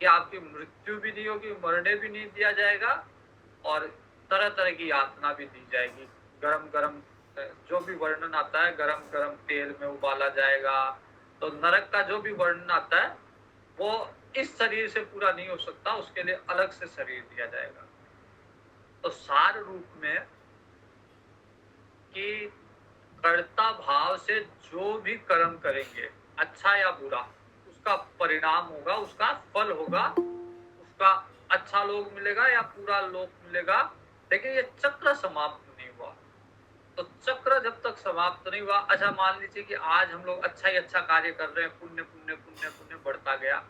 कि आपकी मृत्यु भी नहीं होगी, मरने भी नहीं दिया जाएगा, और तरह तरह की यातना भी दी जाएगी। गरम गरम, जो भी वर्णन आता है, गरम गरम तेल में उबाला जाएगा। तो नरक का जो भी वर्णन आता है वो इस शरीर से पूरा नहीं हो सकता, उसके लिए अलग से शरीर दिया जाएगा। तो सार रूप में कि कर्ता भाव से जो भी कर्म करेंगे, अच्छा या बुरा, उसका परिणाम होगा, उसका फल होगा, उसका अच्छा लोग मिलेगा या पूरा लोग मिलेगा। लेकिन ये चक्र समाप्त नहीं हुआ। तो चक्र जब तक समाप्त नहीं हुआ, अच्छा मान लीजिए कि आज हम लोग अच्छा ही अच्छा कार्य कर रहे हैं, पुण्य पुण्य पुण्य पुण्य बढ़ता गया,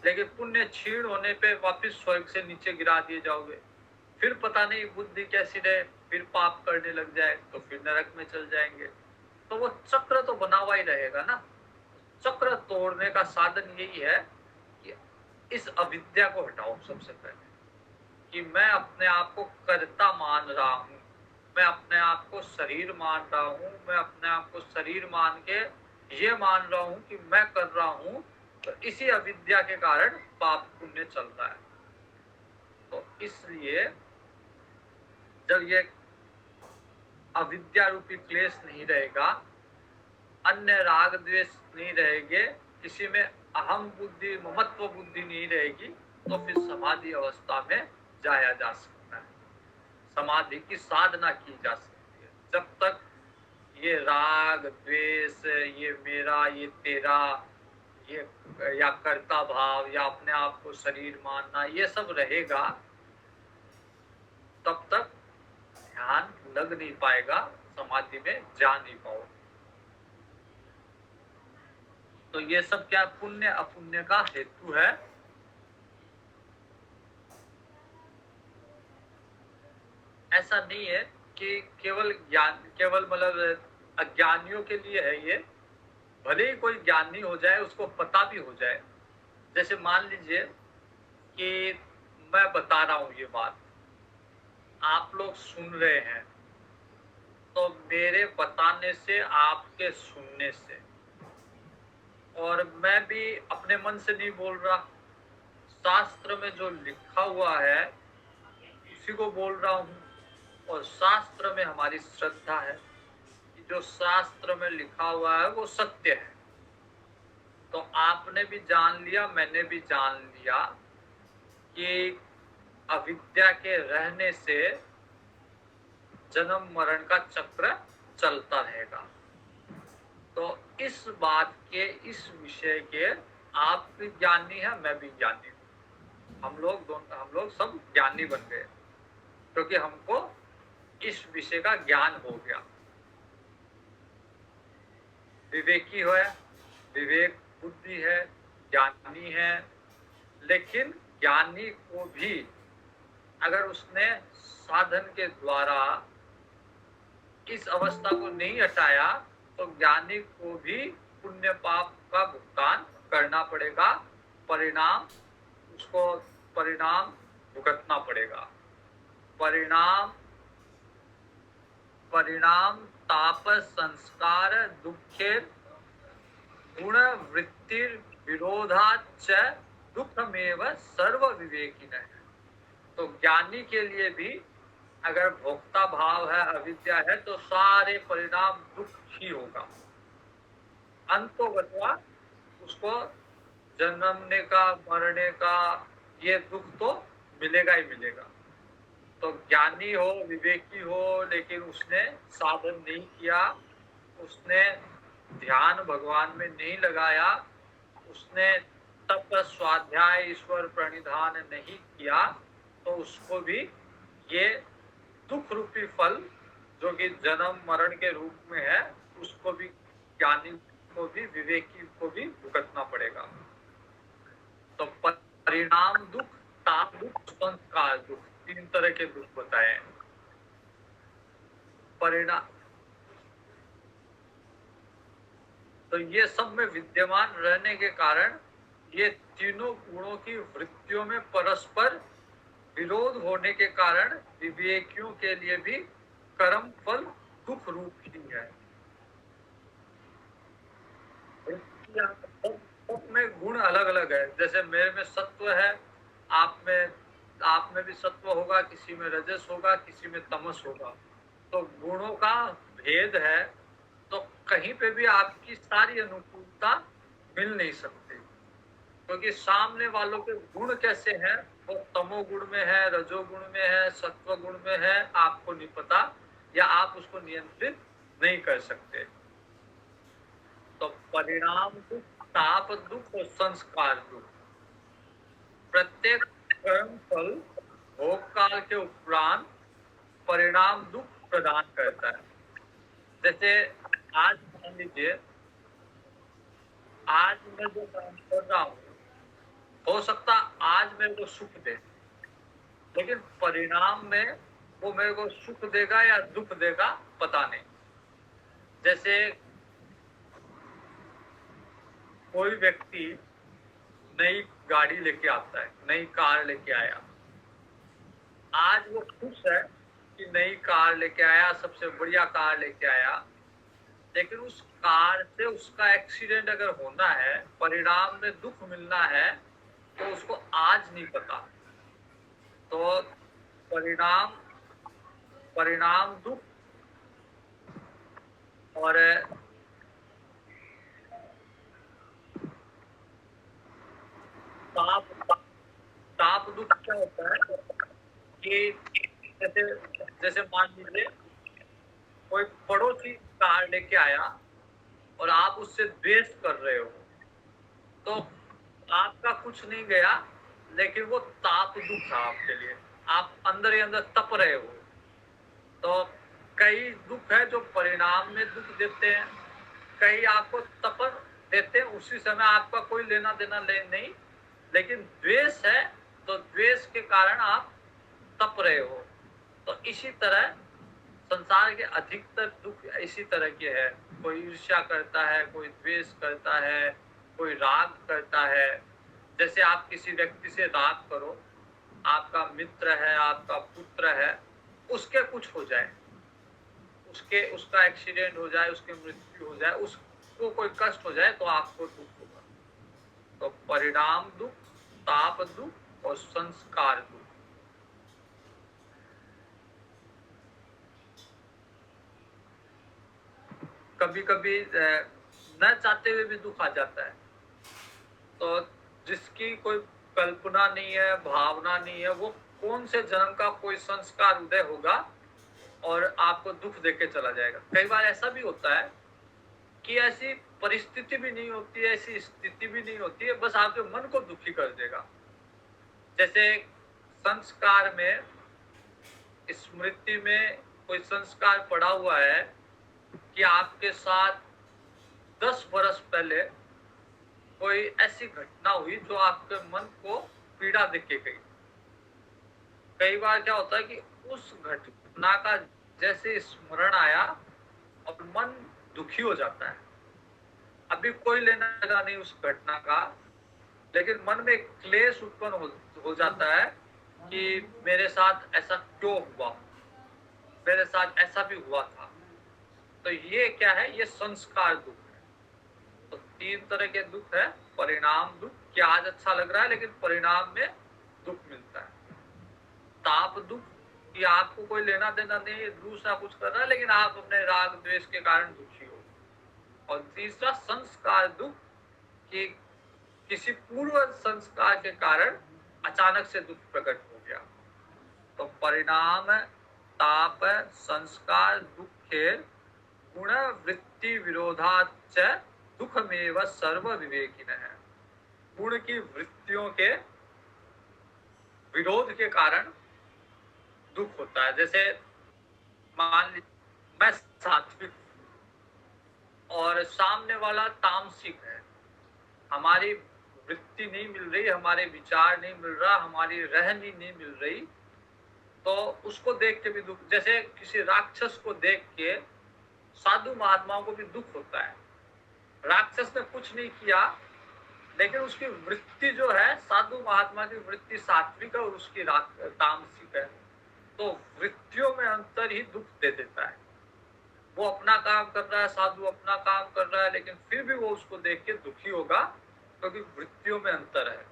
लेकिन पुण्य क्षीण होने पे वापस स्वर्ग से नीचे गिरा दिए जाओगे, फिर पता नहीं बुद्धि कैसी रहे, फिर पाप करने लग जाए तो फिर नरक में चल जाएंगे। तो वो चक्र तो बना हुआ ही रहेगा ना। चक्र तोड़ने का साधन यही है कि इस अविद्या को हटाओ सबसे पहले, कि मैं अपने आप को कर्ता मान रहा हूँ, मैं अपने आप को शरीर मान रहा हूँ, मैं अपने आप को शरीर मान के ये मान रहा हूँ कि मैं कर रहा हूँ। तो इसी अविद्या के कारण पाप पुण्य चलता है। तो इसलिए जब ये अविद्या रूपी क्लेश नहीं रहेगा, अन्य राग द्वेष नहीं रहेंगे, किसी में अहम बुद्धि ममत्व बुद्धि नहीं रहेगी, तो फिर समाधि अवस्था में जाया जा सकता है, समाधि की साधना की जा सकती है। जब तक ये राग द्वेष, ये मेरा ये तेरा, ये या कर्ता भाव या अपने आप को शरीर मानना, ये सब रहेगा, तब तक ध्यान लग नहीं पाएगा, समाधि में जा नहीं पाओ। तो ये सब क्या पुण्य अपुण्य का हेतु है। ऐसा नहीं है कि केवल ज्ञान, केवल मतलब अज्ञानियों के लिए है ये। भले ही कोई ज्ञानी हो जाए, उसको पता भी हो जाए, जैसे मान लीजिए कि मैं बता रहा हूँ ये बात, आप लोग सुन रहे हैं, तो मेरे बताने से, आपके सुनने से, और मैं भी अपने मन से नहीं बोल रहा, शास्त्र में जो लिखा हुआ है उसी को बोल रहा हूँ। और शास्त्र में हमारी श्रद्धा है कि जो शास्त्र में लिखा हुआ है वो सत्य है। तो आपने भी जान लिया, मैंने भी जान लिया कि अविद्या के रहने से जन्म मरण का चक्र चलता रहेगा। तो इस बात के, इस विषय के आप भी ज्ञानी है, मैं भी ज्ञानी हूँ। हम लोग सब ज्ञानी बन गए क्योंकि हमको इस विषय का ज्ञान हो गया। विवेकी है, विवेक बुद्धि है, ज्ञानी है। लेकिन ज्ञानी को भी अगर उसने साधन के द्वारा इस अवस्था को नहीं हटाया तो ज्ञानी को भी पुण्य पाप का भुगतान करना पड़ेगा, परिणाम भुगतना पड़ेगा। परिणाम ताप संस्कार दुखे गुण वृत्ति विरोधाच दुखमेव सर्व विवेकिनः। तो ज्ञानी के लिए भी अगर भोक्ता भाव है, अविद्या है, तो सारे परिणाम दुख ही होगा। अंतोगत्वा उसको जन्मने का, मरने का ये दुख तो मिलेगा ही मिलेगा। तो ज्ञानी हो, विवेकी हो, लेकिन उसने साधन नहीं किया, उसने ध्यान भगवान में नहीं लगाया, उसने तप स्वाध्याय ईश्वर प्रणिधान नहीं किया, तो उसको भी ये दुख रूपी फल जो कि जन्म मरण के रूप में है, उसको भी ज्ञानी को भी, विवेकी को भी भुगतना पड़ेगा। तो परिणाम दुख, ताप दुख, संस्कार दुख, 3 तरह के दुख बताए। परिणाम तो ये सब में विद्यमान रहने के कारण ये तीनों गुणों की वृत्तियों में परस्पर विरोध होने के कारण विवेकियों के लिए भी कर्म फल दुख रूप ही है। सब में गुण अलग अलग है। जैसे मेरे में सत्व है, आप में भी सत्व होगा, किसी में रजस होगा, किसी में तमस होगा। तो गुणों का भेद है, तो कहीं पे भी आपकी सारी अनुकूलता मिल नहीं सकती, क्योंकि सामने वालों के गुण कैसे हैं, वो तमोगुण में है, रजोगुण में है, सत्व गुण में है, आपको नहीं पता, या आप उसको नियंत्रित नहीं कर सकते। तो परिणाम दुख, ताप दुख और संस्कार दुख, प्रत्येक कर्म फल भोग काल के उपरांत परिणाम दुख प्रदान करता है। जैसे आज मान लीजिए, आज मैं जो काम कर रहा हूँ, हो सकता आज मेरे को सुख दे, लेकिन परिणाम में वो मेरे को सुख देगा या दुख देगा पता नहीं। जैसे कोई व्यक्ति नई गाड़ी लेके आता है, नई कार लेके आया, आज वो खुश है कि नई कार लेके आया, सबसे बढ़िया कार लेके आया, लेकिन उस कार से उसका एक्सीडेंट अगर होना है, परिणाम में दुख मिलना है, तो उसको आज नहीं पता। तो परिणाम दुख और ताप दुख क्या होता है कि जैसे मान लीजिए कोई पड़ोसी कार लेके आया और आप उससे द्वेष कर रहे हो, तो आपका कुछ नहीं गया, लेकिन वो ताप दुख था आपके लिए, आप अंदर ही अंदर तप रहे हो। तो कई दुख है जो परिणाम में दुख देते हैं, कई आपको तप देते हैं, उसी समय आपका कोई लेना देना नहीं, लेकिन द्वेष है तो द्वेष के कारण आप तप रहे हो। तो इसी तरह संसार के अधिकतर दुख इसी तरह के है। कोई ईर्ष्या करता है, कोई द्वेष करता है, कोई राग करता है। जैसे आप किसी व्यक्ति से राग करो, आपका मित्र है, आपका पुत्र है, उसके कुछ हो जाए, उसका एक्सीडेंट हो जाए, उसकी मृत्यु हो जाए, उसको कोई कष्ट हो जाए तो आपको दुख होगा। तो परिणाम दुख, ताप दुख और संस्कार दुख। कभी कभी न चाहते हुए भी दुख आ जाता है, तो जिसकी कोई कल्पना नहीं है, भावना नहीं है, वो कौन से जन्म का कोई संस्कार उदय होगा और आपको दुख देके चला जाएगा। कई बार ऐसा भी होता है कि ऐसी परिस्थिति भी नहीं होती है, ऐसी स्थिति भी नहीं होती है, बस आपके मन को दुखी कर देगा। जैसे संस्कार में, स्मृति में कोई संस्कार पड़ा हुआ है कि आपके साथ 10 बरस पहले कोई ऐसी घटना हुई जो आपके मन को पीड़ा देके गई। कई बार क्या होता है कि उस घटना का जैसे स्मरण आया और मन दुखी हो जाता है। अभी कोई लेना देना नहीं उस घटना का, लेकिन मन में क्लेश उत्पन्न हो जाता है कि मेरे साथ ऐसा क्यों हुआ, मेरे साथ ऐसा भी हुआ था। तो ये क्या है? ये संस्कार दुख है। तो 3 तरह के दुख है। परिणाम दुख, कि आज अच्छा लग रहा है लेकिन परिणाम में दुख मिलता है। ताप दुख, कि आपको कोई लेना देना नहीं, दूसरा कुछ कर रहा है लेकिन आप अपने राग द्वेष के कारण दुखी हो। और तीसरा संस्कार दुख, कि किसी पूर्व संस्कार के कारण अचानक से दुख प्रकट हो गया। तो परिणाम, ताप, संस्कार दुखेर गुण वृत्ति विरोधाच दुखमेव सर्व विवेकिनः। गुण की वृत्तियों के विरोध के कारण दुख होता है। जैसे मान लीजिए मैं सात्विक और सामने वाला तामसिक है, हमारी वृत्ति नहीं मिल रही, हमारे विचार नहीं मिल रहा, हमारी रहनी नहीं मिल रही, तो उसको देख के भी दुख। जैसे किसी राक्षस को देख के साधु महात्माओं को भी दुख होता है। राक्षस ने कुछ नहीं किया लेकिन उसकी वृत्ति जो है, साधु महात्मा की वृत्ति सात्विक है और उसकी तामसिक है, तो वृत्तियों में अंतर ही दुख दे देता है। वो अपना काम कर रहा है, साधु अपना काम कर रहा है, लेकिन फिर भी वो उसको देख के दुखी होगा क्योंकि वृत्तियों में अंतर है।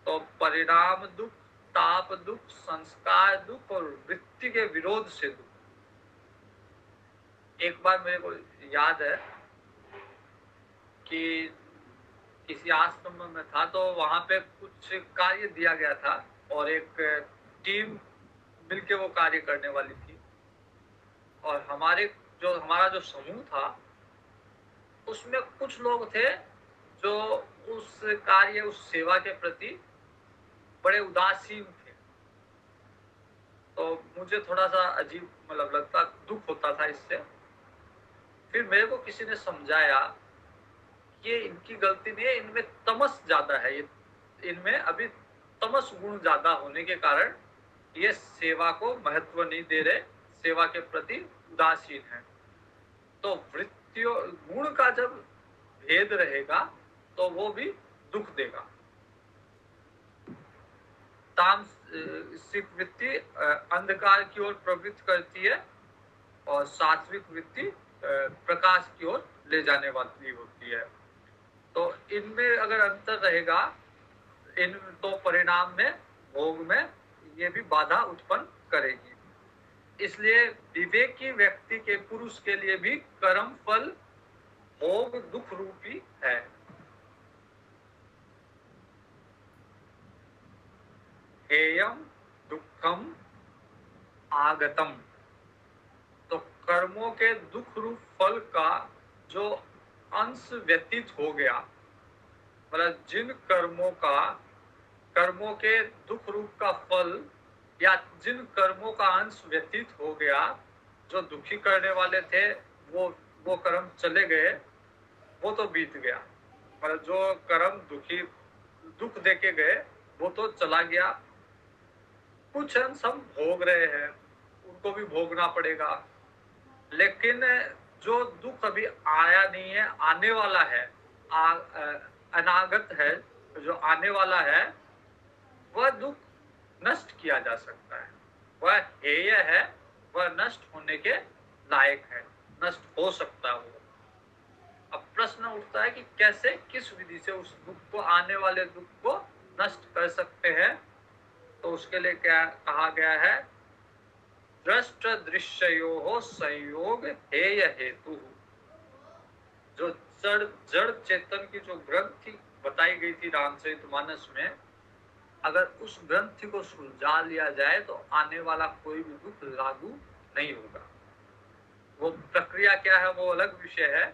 तो परिणाम दुख, ताप दुख, संस्कार दुख और वृत्ति के विरोध से दुख। एक बार मेरे को याद है कि किसी आश्रम में था, तो वहां पे कुछ कार्य दिया गया था और एक टीम मिलके वो कार्य करने वाली थी। और हमारा जो समूह था उसमें कुछ लोग थे जो उस कार्य, उस सेवा के प्रति बड़े उदासीन थे। तो मुझे थोड़ा सा अजीब लगता, दुख होता था इससे। फिर मेरे को किसी ने समझाया ये इनकी गलती नहीं है, इनमें तमस ज्यादा है, इनमें अभी तमस गुण ज्यादा होने के कारण ये सेवा को महत्व नहीं दे रहे, सेवा के प्रति उदासीन है। तो वृत्तियों, गुण का जब भेद रहेगा तो वो भी दुख देगा। तामसिक वृत्ति अंधकार की ओर प्रवृत्त करती है और सात्विक वृत्ति प्रकाश की ओर ले जाने वाली होती है। तो इनमें अगर अंतर रहेगा, इन तो परिणाम में, भोग में ये भी बाधा उत्पन्न करेगी। इसलिए विवेकी व्यक्ति के, पुरुष के लिए भी कर्म फल भोग दुख रूपी है। हेयम दुखम आगतम। तो कर्मों के दुख रूप फल का जो अंश व्यतीत हो गया, मतलब जिन कर्मों के दुख रूप का फल या जिन कर्मों का अंश व्यतीत हो गया, जो दुखी करने वाले थे वो कर्म चले गए, वो तो बीत गया। मतलब जो कर्म दुख देके गए वो तो चला गया। कुछ अंश हम भोग रहे हैं, उनको भी भोगना पड़ेगा। लेकिन जो दुख अभी आया नहीं है, आने वाला है, अनागत है, जो आने वाला है, वह दुख नष्ट किया जा सकता है। वह हेय है, वह नष्ट होने के लायक है, नष्ट हो सकता है वो। अब प्रश्न उठता है कि कैसे, किस विधि से उस दुख को, आने वाले दुख को नष्ट कर सकते हैं। तो उसके लिए क्या कहा गया है, दृष्ट दृश्यो संयोग हेय हेतु। जो जड़ चेतन की जो ग्रंथि बताई गई थी रामचरितमानस में, अगर उस ग्रंथि को सुलझा लिया जाए तो आने वाला कोई भी दुख लागू नहीं होगा। वो प्रक्रिया क्या है वो अलग विषय है,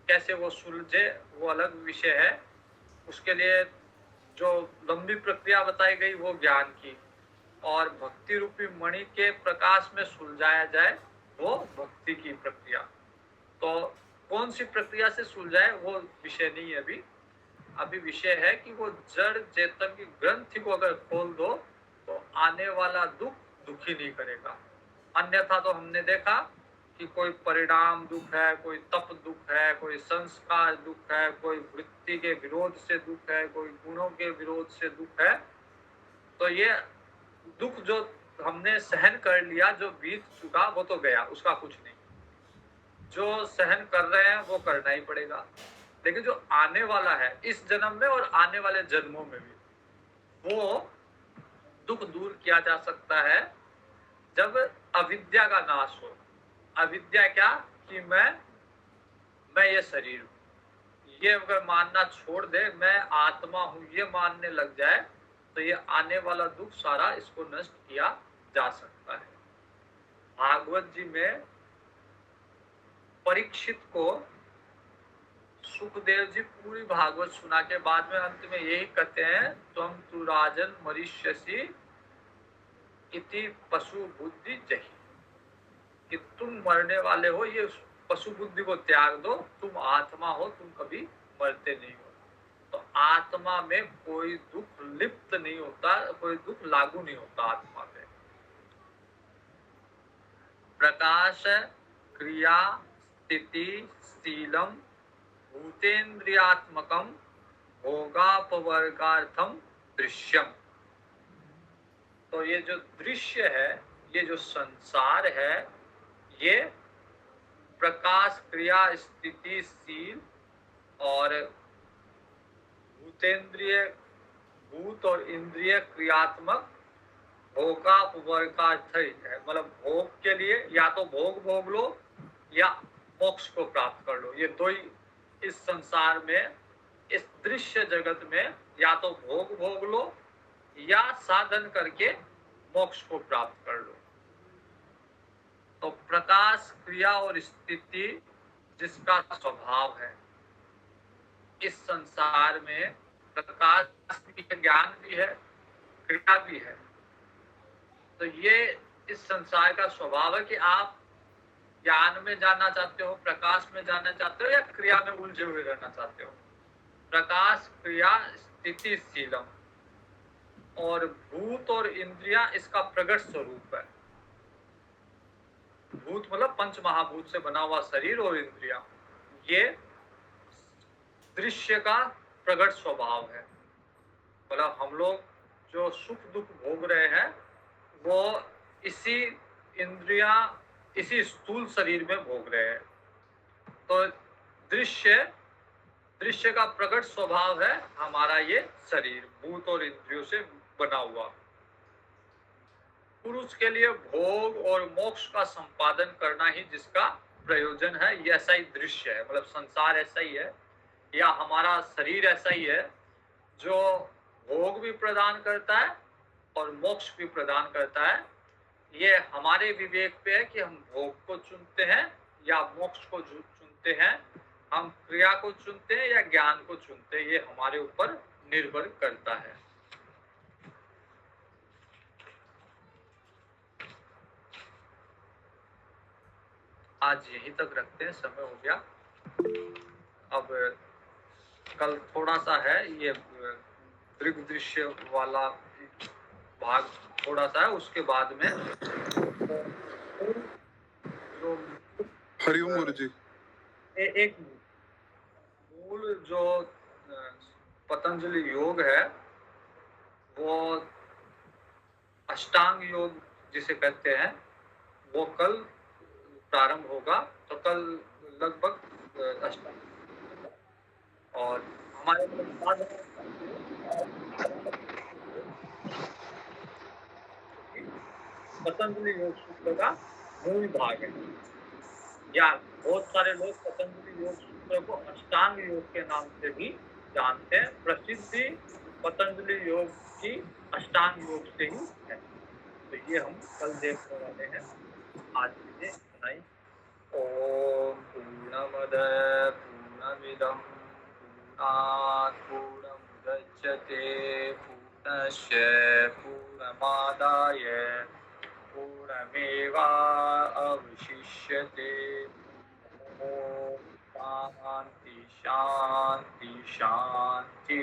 कैसे वो सुलझे वो अलग विषय है। उसके लिए जो लंबी प्रक्रिया बताई गई वो ज्ञान की, और भक्ति रूपी मणि के प्रकाश में सुलझाया जाए वो भक्ति की प्रक्रिया। तो कौन सी प्रक्रिया से सुलझाए वो विषय नहीं है अभी विषय है कि वो जड़ चेतन की ग्रंथि को अगर खोल दो तो आने वाला दुख दुखी नहीं करेगा। अन्यथा तो हमने देखा कि कोई परिणाम दुख है, कोई तप दुख है, कोई संस्कार दुख है, कोई वृत्ति के विरोध से दुख है, कोई गुणों के विरोध से दुख है। तो ये दुख जो हमने सहन कर लिया, जो बीत चुका वो तो गया, उसका कुछ नहीं। जो सहन कर रहे हैं वो करना ही पड़ेगा। लेकिन जो आने वाला है इस जन्म में और आने वाले जन्मों में भी, वो दुख दूर किया जा सकता है जब अविद्या का नाश हो। अविद्या क्या, कि मैं ये शरीर हूं, ये अगर मानना छोड़ दे, मैं आत्मा हूं ये मानने लग जाए, तो ये आने वाला दुख सारा इसको नष्ट किया जा सकता है। भागवत जी में परीक्षित को सुखदेव जी पूरी भागवत सुना के बाद में अंत में यही कहते हैं, तुम तु राजन मरीष्यसि इति पशु बुद्धि जही, कि तुम मरने वाले हो, ये पशु बुद्धि को त्याग दो, तुम आत्मा हो, तुम कभी मरते नहीं हो। तो आत्मा में कोई दुख लिप्त नहीं होता, कोई दुख लागू नहीं होता आत्मा पे। प्रकाश क्रिया स्थिति शीलम भूतेन्द्रियात्मकम भोगापवर्गार्थम दृश्यम। तो ये जो दृश्य है, ये जो संसार है, ये प्रकाश क्रिया स्थिति शील और भूतेन्द्रिय, भूत और इंद्रिय क्रियात्मक भोगापवर्गार्थ है। मतलब भोग के लिए या तो भोग लो या मोक्ष को प्राप्त कर लो। ये दो ही इस संसार में, इस दृश्य जगत में, या तो भोग लो या साधन करके मोक्ष को प्राप्त कर लो। तो प्रकाश क्रिया और स्थिति जिसका स्वभाव है, इस संसार में प्रकाश भी है, ज्ञान भी है, क्रिया भी है। तो ये इस संसार का स्वभाव है कि आप ज्ञान में जाना चाहते हो, प्रकाश में जाना चाहते हो, या क्रिया में उलझे हुए रहना चाहते हो। प्रकाश क्रिया स्थिति शीलम, और भूत और इंद्रिया इसका प्रगट स्वरूप है। भूत मतलब पंच महाभूत से बना हुआ शरीर, और इंद्रिया ये दृश्य का प्रगट स्वभाव है। मतलब हम लोग जो सुख दुख भोग रहे हैं वो इसी इंद्रिया, इसी स्थूल शरीर में भोग रहे हैं। तो दृश्य का प्रकट स्वभाव है हमारा ये शरीर, भूत और इंद्रियों से बना हुआ। पुरुष के लिए भोग और मोक्ष का संपादन करना ही जिसका प्रयोजन है, ये ऐसा ही दृश्य है। मतलब संसार ऐसा ही है, या हमारा शरीर ऐसा ही है, जो भोग भी प्रदान करता है और मोक्ष भी प्रदान करता है। ये हमारे विवेक पे है कि हम भोग को चुनते हैं या मोक्ष को चुनते हैं, हम क्रिया को चुनते हैं या ज्ञान को चुनते हैं, ये हमारे ऊपर निर्भर करता है। आज यहीं तक रखते हैं, समय हो गया। अब कल थोड़ा सा है, ये दृग्दृश्य वाला भाग थोड़ा सा है, उसके बाद में जो हरिओम गुरु जी, एक मूल जो पतंजलि योग है, वो अष्टांग योग जिसे कहते हैं वो कल प्रारंभ होगा। तो कल लगभग अष्टमी और हमारे बाद पतंजलि योग सूत्र का मूल भाग है। या बहुत सारे लोग पतंजलि योग सूत्र को अष्टांग योग के नाम से भी जानते हैं। प्रसिद्धि पतंजलि योग की अष्टांग योग से ही है। तो ये हम कल देखने वाले हैं। आज के लिए इतना ही। ओम पूर्णमद पूर्णमिदं पूर्णात् पूर्णमुदच्यते पूर्णस्य पूर्णमादाय पूर्णमेवावशिष्यते। ओम शांति शांति शांति।